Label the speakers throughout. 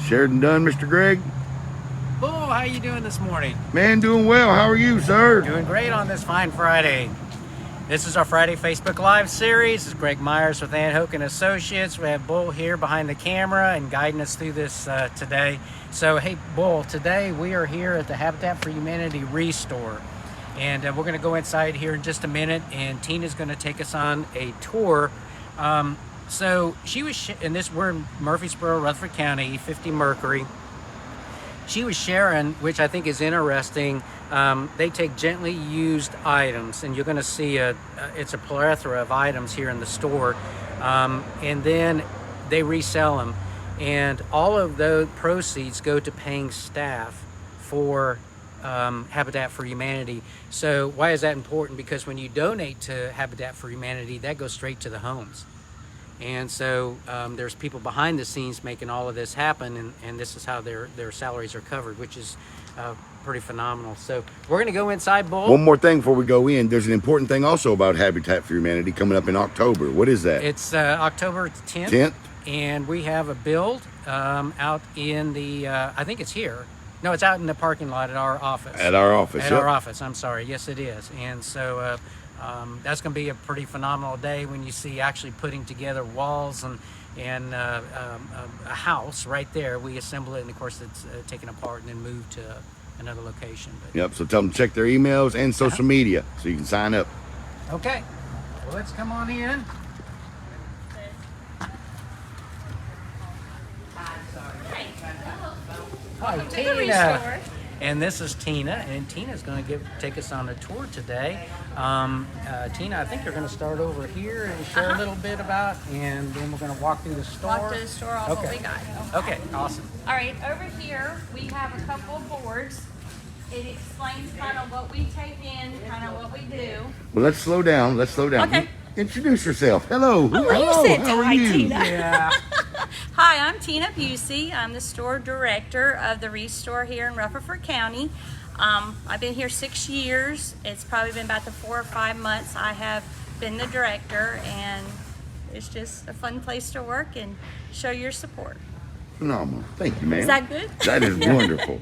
Speaker 1: Sheridan done, Mr. Greg?
Speaker 2: Bull, how you doing this morning?
Speaker 1: Man, doing well. How are you, sir?
Speaker 2: Doing great on this fine Friday. This is our Friday Facebook Live series. This is Greg Myers with Hoke and Associates. We have Bull here behind the camera and guiding us through this today. So, hey, Bull, today we are here at the Habitat for Humanity Restore. And we're going to go inside here in just a minute, and Tina's going to take us on a tour. So she was, we're in Murfreesboro, Rutherford County, 50 Mercury. She was sharing, which I think is interesting. They take gently used items, and you're going to see it's a plethora of items here in the store, and then they resell them, and all of those proceeds go to paying staff for Habitat for Humanity. So why is that important? Because when you donate to Habitat for Humanity, that goes straight to the homes. And so there's people behind the scenes making all of this happen, and this is how their salaries are covered, which is pretty phenomenal. So we're going to go inside, Bull.
Speaker 1: One more thing before we go in. There's an important thing also about Habitat for Humanity coming up in October. What is that?
Speaker 2: It's October 10th. And we have a build out in the, I think it's here. No, it's out in the parking lot at our office.
Speaker 1: At our office,
Speaker 2: At our office, I'm sorry. Yes, it is. And so that's going to be a pretty phenomenal day when you see actually putting together walls and a house right there. We assemble it, and of course it's taken apart and then moved to another location. But,
Speaker 1: yep, so tell them to check their emails and social media so you can sign up.
Speaker 2: Okay, well, let's come on in. Hi, Tina. And this is Tina, and Tina's going to take us on a tour today. Tina, I think you're going to start over here and share a little bit about, and then we're going to walk through the store.
Speaker 3: Walk through the store, all what we got.
Speaker 2: Okay, awesome.
Speaker 3: All right, over here we have a couple of boards. It explains kind of what we take in, kind of what we do.
Speaker 1: Well, let's slow down.
Speaker 3: Okay.
Speaker 1: Introduce yourself. Hello.
Speaker 3: Hello.
Speaker 1: How are you?
Speaker 3: Tina.
Speaker 2: Yeah.
Speaker 3: Hi, I'm Tina Busey. I'm the store director of the Restore here in Rutherford County. I've been here 6 years. It's probably been about the 4 or 5 months I have been the director, and it's just a fun place to work and show your support.
Speaker 1: Phenomenal. Thank you, ma'am.
Speaker 3: Is that good?
Speaker 1: That is wonderful.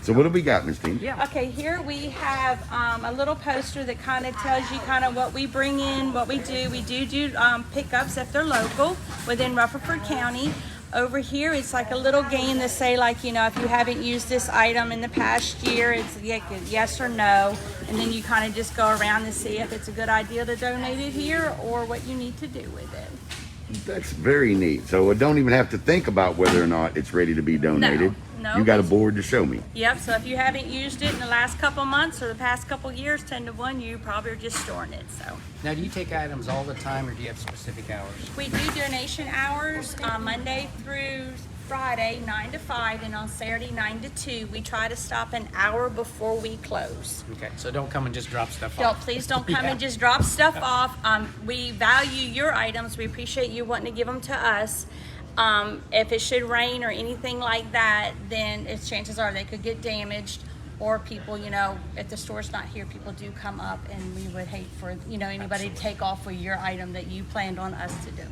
Speaker 1: So what do we got, Miss Tina?
Speaker 2: Yeah.
Speaker 3: Okay, here we have a little poster that kind of tells you kind of what we bring in, what we do. We do pickups if they're local within Rutherford County. Over here, it's like a little game to say, like, you know, if you haven't used this item in the past year, it's yes or no. And then you kind of just go around and see if it's a good idea to donate it here or what you need to do with it.
Speaker 1: That's very neat. So I don't even have to think about whether or not it's ready to be donated.
Speaker 3: No,
Speaker 1: you got a board to show me.
Speaker 3: Yep, so if you haven't used it in the last couple months or the past couple years, 10 to 1, you probably are just storing it. So
Speaker 2: Now, do you take items all the time, or do you have specific hours?
Speaker 3: we do donation hours Monday through Friday, 9 to 5, and on Saturday, 9 to 2. We try to stop an hour before we close.
Speaker 2: Okay, so don't come and just drop stuff
Speaker 3: Don't,
Speaker 2: off.
Speaker 3: please don't come and just drop stuff off. We value your items. We appreciate you wanting to give them to us. If it should rain or anything like that, then chances are they could get damaged, or people, you know, if the store's not here, people do come up, and we would hate for, you know, anybody to take off with your item that you planned on us to do.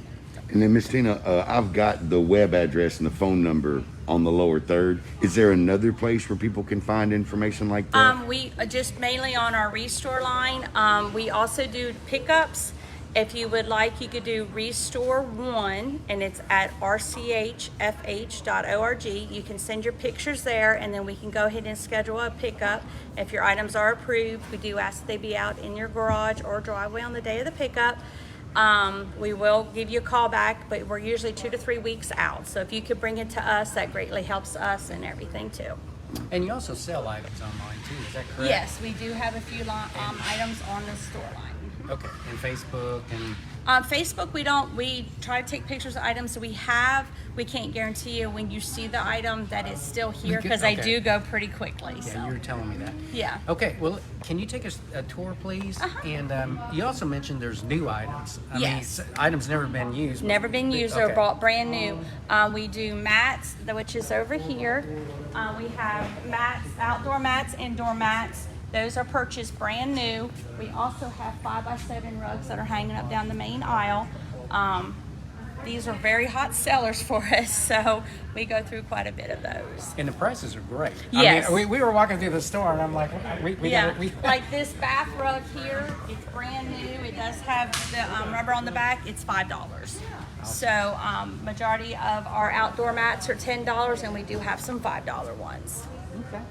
Speaker 1: And then, Miss Tina, I've got the web address and the phone number on the lower third. Is there another place where people can find information like that?
Speaker 3: We just mainly on our Restore line. We also do pickups. If you would like, you could do Restore 1, and it's at rchfh.org. You can send your pictures there, and then we can go ahead and schedule a pickup. If your items are approved, we do ask that they be out in your garage or driveway on the day of the pickup. We will give you a call back, but we're usually 2 to 3 weeks out. So if you could bring it to us, that greatly helps us and everything too.
Speaker 2: And you also sell items online too, is that correct?
Speaker 3: Yes, we do have a few items on the store line.
Speaker 2: Okay, and Facebook and...
Speaker 3: Facebook, we try to take pictures of items that we have. We can't guarantee you when you see the item that it's still here, because they do go pretty quickly.
Speaker 2: Yeah,
Speaker 3: so.
Speaker 2: you were telling me that.
Speaker 3: Yeah.
Speaker 2: Okay, well, can you take us a tour, please? And you also mentioned there's new items. I mean, items never been used.
Speaker 3: Never been used or bought brand new. We do mats, which is over here. We have mats, outdoor mats, indoor mats. Those are purchased brand new. We also have 5x7 rugs that are hanging up down the main aisle. These are very hot sellers for us, so we go through quite a bit of those.
Speaker 2: And the prices are great.
Speaker 3: Yes.
Speaker 2: I mean, we were walking through the store, and I'm like,
Speaker 3: Like this bath rug here, it's brand new. It does have the rubber on the back. It's $5. So majority of our outdoor mats are $10, and we do have some $5 ones.
Speaker 2: Okay.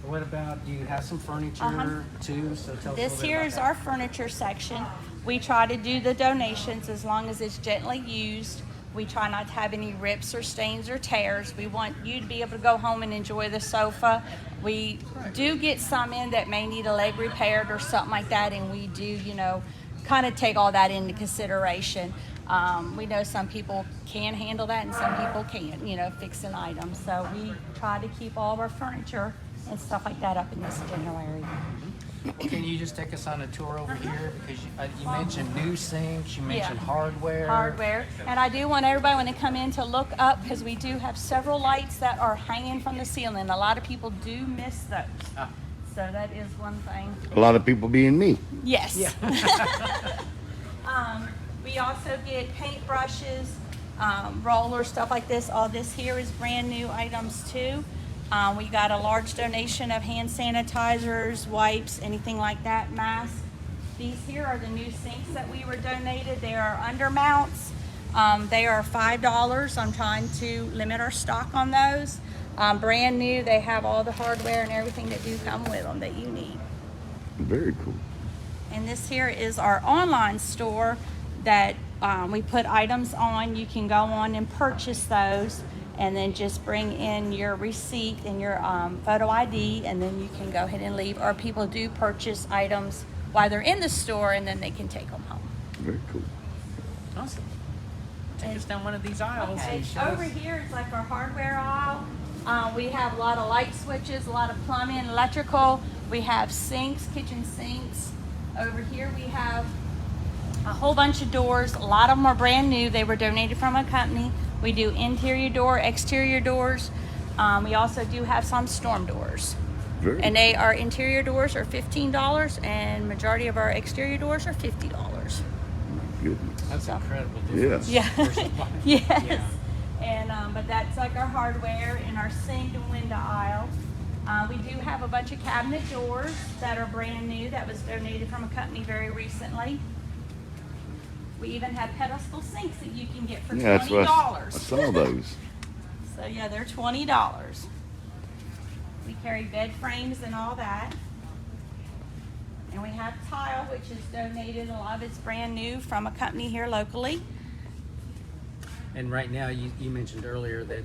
Speaker 2: What about, do you have some furniture too? So tell us a
Speaker 3: This
Speaker 2: little bit
Speaker 3: here
Speaker 2: about
Speaker 3: is
Speaker 2: that.
Speaker 3: our furniture section. We try to do the donations as long as it's gently used. We try not to have any rips or stains or tears. We want you to be able to go home and enjoy the sofa. We do get some in that may need a leg repaired or something like that, and we do, you know, kind of take all that into consideration. We know some people can handle that and some people can't, you know, fix an item. So we try to keep all of our furniture and stuff like that up in this general area.
Speaker 2: Can you just take us on a tour over here? Because you mentioned new sinks, you mentioned hardware.
Speaker 3: Hardware. And I do want everybody when they come in to look up, because we do have several lights that are hanging from the ceiling. A lot of people do miss those. So that is one thing.
Speaker 1: A lot of people being me.
Speaker 3: Yes.
Speaker 2: Yeah.
Speaker 3: We also get paint brushes, rollers, stuff like this. All this here is brand new items too. We got a large donation of hand sanitizers, wipes, anything like that, masks. These here are the new sinks that we were donated. They are undermounts. They are $5. I'm trying to limit our stock on those. Brand new. They have all the hardware and everything that do come with them that you need.
Speaker 1: Very cool.
Speaker 3: And this here is our online store that we put items on. You can go on and purchase those, and then just bring in your receipt and your photo ID, and then you can go ahead and leave. Or people do purchase items while they're in the store, and then they can take them home.
Speaker 1: Very cool.
Speaker 2: Awesome. Take us down one of these aisles.
Speaker 3: Okay,
Speaker 2: And show us.
Speaker 3: over here is like our hardware aisle. We have a lot of light switches, a lot of plumbing, electrical. We have sinks, kitchen sinks. Over here we have a whole bunch of doors. A lot of them are brand new. They were donated from a company. We do interior door, exterior doors. We also do have some storm doors. And they are interior doors are $15, and majority of our exterior doors are $50.
Speaker 1: Goodness.
Speaker 2: That's incredible difference.
Speaker 1: Yeah.
Speaker 3: Yeah. Yes.
Speaker 2: Yeah.
Speaker 3: And but that's like our hardware in our sink and window aisle. We do have a bunch of cabinet doors that are brand new that was donated from a company very recently. We even have pedestal sinks that you can get for
Speaker 1: Yeah, that's what
Speaker 3: $20.
Speaker 1: I saw those.
Speaker 3: So yeah, they're $20. We carry bed frames and all that. And we have tile, which is donated. A lot of it's brand new from a company here locally.
Speaker 2: And right now, you mentioned earlier that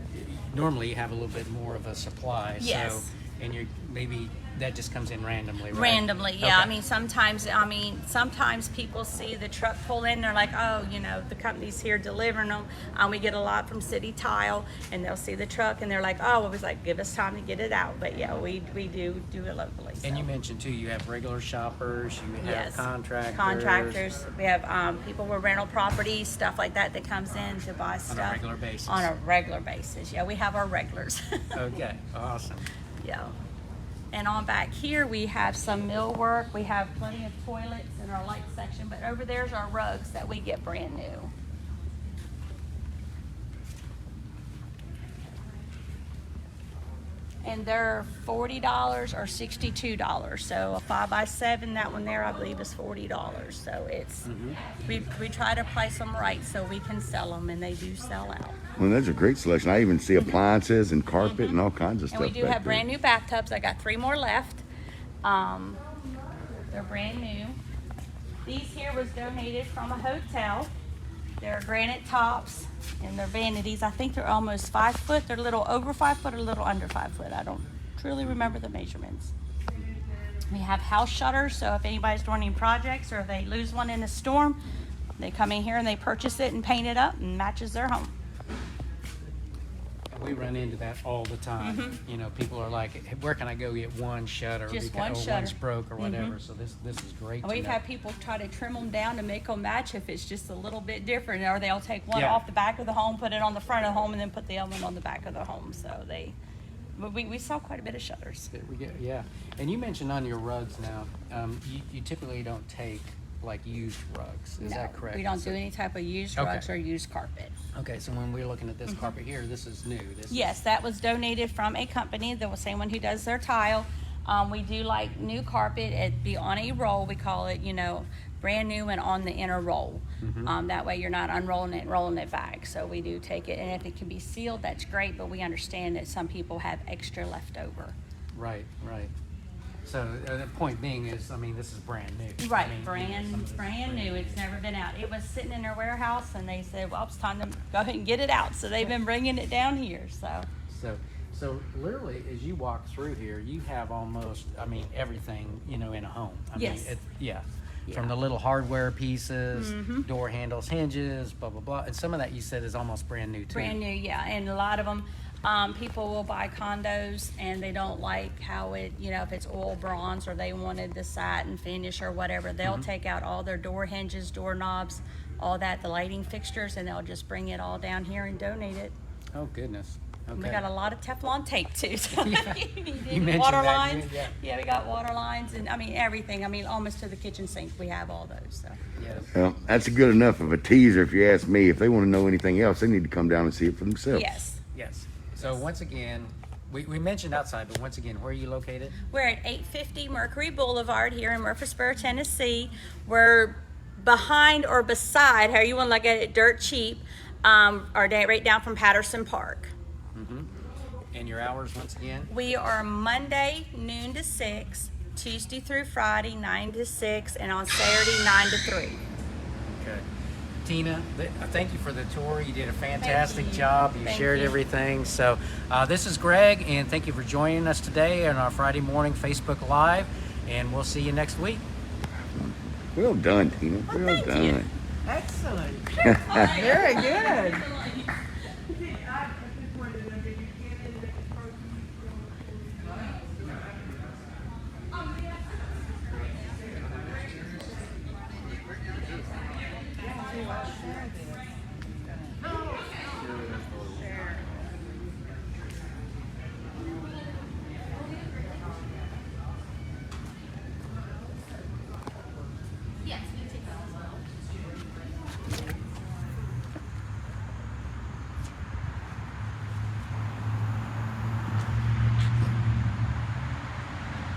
Speaker 2: normally you have a little bit more of a supply.
Speaker 3: Yes.
Speaker 2: So, and you're maybe that just comes in randomly, right?
Speaker 3: Randomly, yeah.
Speaker 2: Okay.
Speaker 3: Sometimes people see the truck pull in, they're like, oh, you know, the company's here delivering them. We get a lot from City Tile, and they'll see the truck, and they're like, oh, it was like, give us time to get it out. But yeah, we do it locally. So.
Speaker 2: And you mentioned too, you have regular shoppers, you have
Speaker 3: Yes.
Speaker 2: contractors.
Speaker 3: We have people with rental properties, stuff like that comes in to buy stuff.
Speaker 2: On a regular basis.
Speaker 3: On a regular basis, yeah. We have our regulars.
Speaker 2: Okay, awesome.
Speaker 3: Yeah. And on back here, we have some millwork. We have plenty of toilets in our light section, but over there's our rugs that we get brand new. And they're $40 or $62. So a 5x7, that one there, I believe, is $40. So it's we try to price them right so we can sell them, and they do sell out.
Speaker 1: Well, that's a great selection. I even see appliances and carpet and all kinds of
Speaker 3: And
Speaker 1: stuff.
Speaker 3: we do
Speaker 1: back
Speaker 3: have
Speaker 1: there.
Speaker 3: brand new bathtubs. I got 3 more left. They're brand new. These here was donated from a hotel. They're granite tops and they're vanities. I think they're almost 5 foot. They're a little over 5 foot or a little under 5 foot. I don't truly remember the measurements. We have house shutters, so if anybody's doing any projects or if they lose one in a storm, they come in here and they purchase it and paint it up and matches their home.
Speaker 2: We run into that all the time. You know, people are like, where can I go get one shutter?
Speaker 3: Just
Speaker 2: because-
Speaker 3: one
Speaker 2: or
Speaker 3: shutter.
Speaker 2: one's broke or whatever. So this is great.
Speaker 3: And we've
Speaker 2: to know.
Speaker 3: had people try to trim them down to make them match if it's just a little bit different, or they'll take one
Speaker 2: Yeah.
Speaker 3: off the back of the home, put it on the front of the home, and then put the other one on the back of the home. So But we sell quite a bit of shutters.
Speaker 2: There we go. Yeah. And you mentioned on your rugs now, you typically don't take like used rugs. Is that correct?
Speaker 3: We don't do any type of used
Speaker 2: Okay.
Speaker 3: rugs or used carpet.
Speaker 2: Okay, so when we're looking at this carpet here, this is new.
Speaker 3: Yes, that was donated from a company, the same one who does their tile. We do like new carpet. It be on a roll. We call it, brand new and on the inner roll. That way you're not unrolling it and rolling it back. So we do take it, and if it can be sealed, that's great. But we understand that some people have extra left over.
Speaker 2: Right. So the point being is, this is brand new.
Speaker 3: Right,
Speaker 2: Some of this is
Speaker 3: brand new. It's never been out. It was sitting in their warehouse, and they said, "Well, it's time to go ahead and get it out." So they've been bringing it down here.
Speaker 2: So literally, as you walk through here, you have almost, everything, in a home.
Speaker 3: Yes.
Speaker 2: From the little hardware pieces, door handles, hinges, blah, blah, blah. And some of that you said is almost brand new too.
Speaker 3: Brand new, yeah. And a lot of them, people will buy condos and they don't like how it, if it's oil bronze or they wanted the satin finish or whatever, they'll take out all their door hinges, door knobs, all that, the lighting fixtures, and they'll just bring it all down here and donate it.
Speaker 2: Oh, goodness. Okay.
Speaker 3: We got a lot of Teflon tape too. So
Speaker 2: You mentioned
Speaker 3: water
Speaker 2: that,
Speaker 3: lines.
Speaker 2: yeah.
Speaker 3: We got water lines and everything. Almost to the kitchen sink. We have all those. So.
Speaker 2: Yes.
Speaker 1: Well, that's good enough of a teaser if you ask me. If they want to know anything else, they need to come down and see it for themselves.
Speaker 3: Yes.
Speaker 2: So once again, we mentioned outside, but once again, where are you located?
Speaker 3: We're at 850 Mercury Boulevard here in Murfreesboro, Tennessee. We're behind or beside, however you want to look at it, Dirt Cheap, right down from Patterson Park.
Speaker 2: And your hours once again?
Speaker 3: We are Monday noon to 6, Tuesday through Friday 9 to 6, and on Saturday 9 to 3.
Speaker 2: Okay. Tina, thank you for the tour. You did a fantastic job. You
Speaker 3: Thank
Speaker 2: shared
Speaker 3: you.
Speaker 2: everything. So this is Greg, and thank you for joining us today on our Friday morning Facebook Live, and we'll see you next week.
Speaker 1: Well done, Tina. Well
Speaker 3: thank
Speaker 1: done.
Speaker 3: you.
Speaker 4: Excellent. Very good.